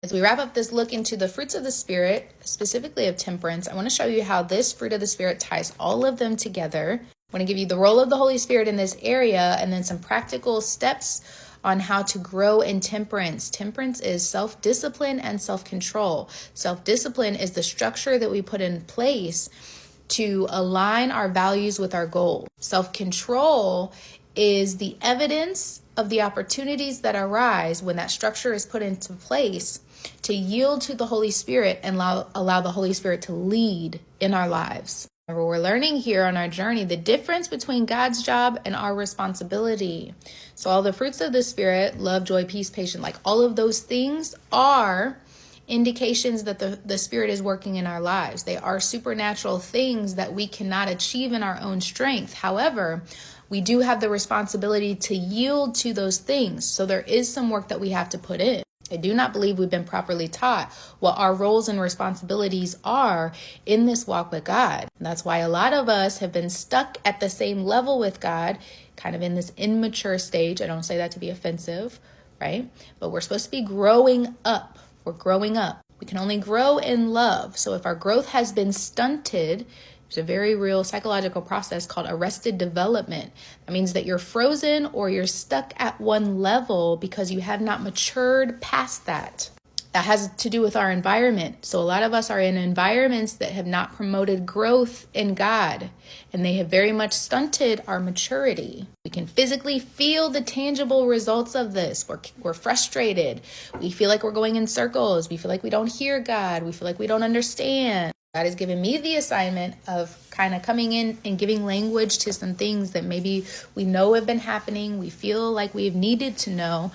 As we wrap up this look into the fruits of the Spirit, specifically of temperance, I want to show you how this fruit of the Spirit ties all of them together. I want to give you the role of the Holy Spirit in this area and then some practical steps on how to grow in temperance. Temperance is self-discipline and self-control. Self-discipline is the structure that we put in place to align our values with our goals. Self-control is the evidence of the opportunities that arise when that structure is put into place to yield to the Holy Spirit and allow the Holy Spirit to lead in our lives. Remember, we're learning here on our journey the difference between God's job and our responsibility. So all the fruits of the Spirit, love, joy, peace, patience, like all of those things are indications that the Spirit is working in our lives. They are supernatural things that we cannot achieve in our own strength. However, we do have the responsibility to yield to those things. So there is some work that we have to put in. I do not believe we've been properly taught what our roles and responsibilities are in this walk with God. And that's why a lot of us have been stuck at the same level with God, kind of in this immature stage. I don't say that to be offensive, right? But we're supposed to be growing up. We're growing up. We can only grow in love. So if our growth has been stunted, there's a very real psychological process called arrested development. That means that you're frozen or you're stuck at one level because you have not matured past that. That has to do with our environment. So a lot of us are in environments that have not promoted growth in God, and they have very much stunted our maturity. We can physically feel the tangible results of this. We're frustrated. We feel like we're going in circles. We feel like we don't hear God. We feel like we don't understand. God has given me the assignment of kind of coming in and giving language to some things that maybe we know have been happening. We feel like we've needed to know,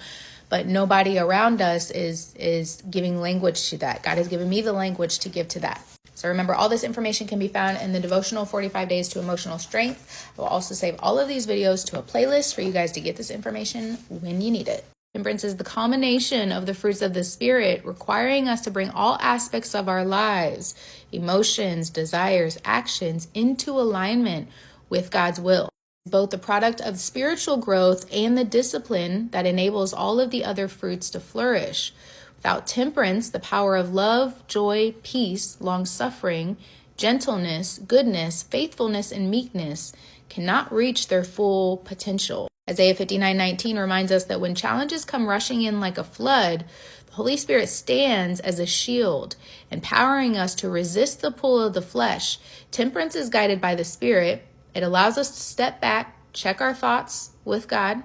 but nobody around us is giving language to that. God has given me the language to give to that. So remember, all this information can be found in the devotional 45 Days to Emotional Strength. I will also save all of these videos to a playlist for you guys to get this information when you need it. Temperance is the culmination of the fruits of the Spirit, requiring us to bring all aspects of our lives, emotions, desires, actions into alignment with God's will. Both the product of spiritual growth and the discipline that enables all of the other fruits to flourish. Without temperance, the power of love, joy, peace, long-suffering, gentleness, goodness, faithfulness, and meekness cannot reach their full potential. Isaiah 59:19 reminds us that when challenges come rushing in like a flood, the Holy Spirit stands as a shield, empowering us to resist the pull of the flesh. Temperance is guided by the Spirit. It allows us to step back, check our thoughts with God,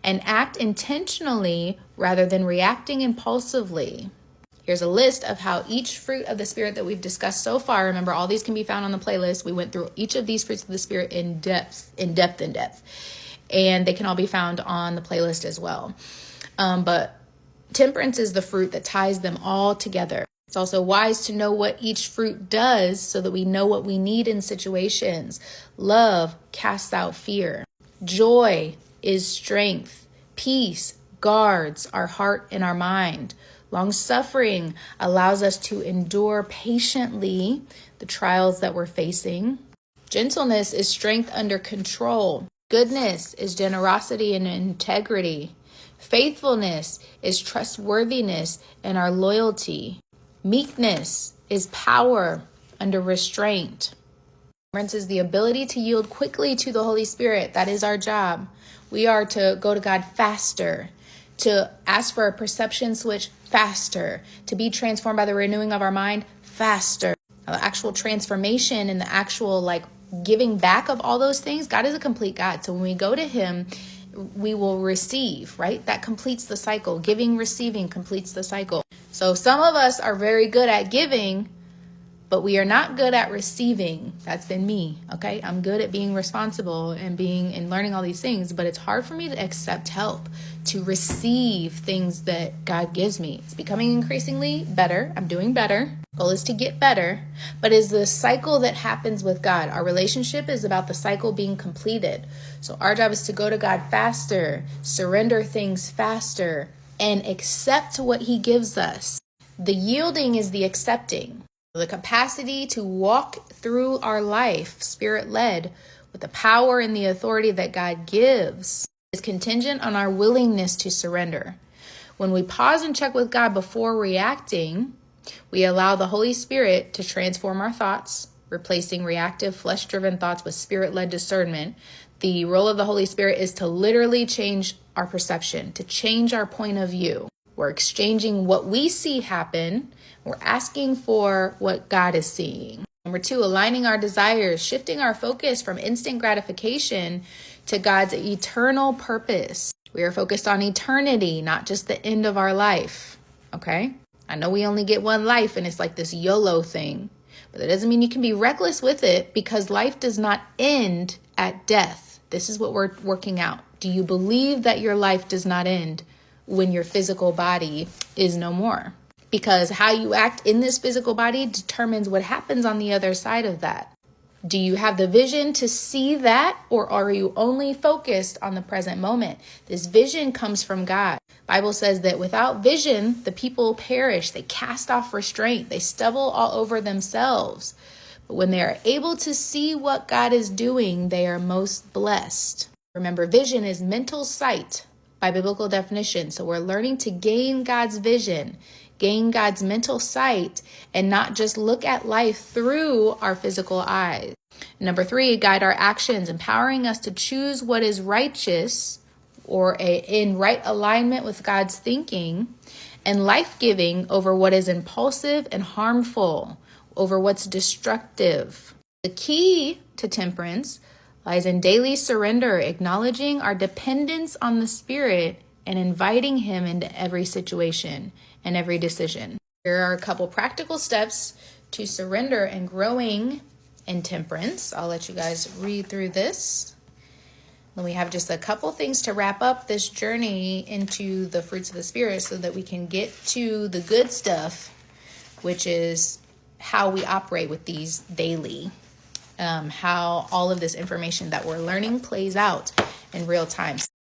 and act intentionally rather than reacting impulsively. Here's a list of how each fruit of the Spirit that we've discussed so far, remember all these can be found on the playlist. We went through each of these fruits of the Spirit in depth. And they can all be found on the playlist as well. But temperance is the fruit that ties them all together. It's also wise to know what each fruit does so that we know what we need in situations. Love casts out fear. Joy is strength. Peace guards our heart and our mind. Long-suffering allows us to endure patiently the trials that we're facing. Gentleness is strength under control. Goodness is generosity and integrity. Faithfulness is trustworthiness and our loyalty. Meekness is power under restraint. Temperance is the ability to yield quickly to the Holy Spirit. That is our job. We are to go to God faster, to ask for a perception switch faster, to be transformed by the renewing of our mind faster. The actual transformation and the actual giving back of all those things, God is a complete God. So when we go to him, we will receive, right? That completes the cycle. Giving, receiving completes the cycle. So some of us are very good at giving, but we are not good at receiving. That's been me, okay? I'm good at being responsible and learning all these things, but it's hard for me to accept help, to receive things that God gives me. It's becoming increasingly better. I'm doing better. Goal is to get better, but is the cycle that happens with God. Our relationship is about the cycle being completed. So our job is to go to God faster, surrender things faster, and accept what he gives us. The yielding is the accepting. The capacity to walk through our life, Spirit-led, with the power and the authority that God gives is contingent on our willingness to surrender. When we pause and check with God before reacting, we allow the Holy Spirit to transform our thoughts, replacing reactive, flesh-driven thoughts with spirit-led discernment. The role of the Holy Spirit is to literally change our perception, to change our point of view. We're exchanging what we see happen. We're asking for what God is seeing. Number 2, aligning our desires, shifting our focus from instant gratification to God's eternal purpose. We are focused on eternity, not just the end of our life. Okay? I know we only get one life and it's like this YOLO thing, but that doesn't mean you can be reckless with it, because life does not end at death. This is what we're working out. Do you believe that your life does not end when your physical body is no more? Because how you act in this physical body determines what happens on the other side of that. Do you have the vision to see that, or are you only focused on the present moment? This vision comes from God. Bible says that without vision, the people perish. They cast off restraint. They stumble all over themselves. But when they are able to see what God is doing, they are most blessed. Remember, vision is mental sight by biblical definition. So we're learning to gain God's vision, gain God's mental sight, and not just look at life through our physical eyes. Number 3, guide our actions, empowering us to choose what is righteous or in right alignment with God's thinking, and life-giving over what is impulsive and harmful, over what's destructive. The key to temperance lies in daily surrender, acknowledging our dependence on the Spirit and inviting Him into every situation and every decision. Here are a couple practical steps to surrender and growing in temperance. I'll let you guys read through this. Then we have just a couple things to wrap up this journey into the fruits of the Spirit so that we can get to the good stuff, which is how we operate with these daily, how all of this information that we're learning plays out in real time.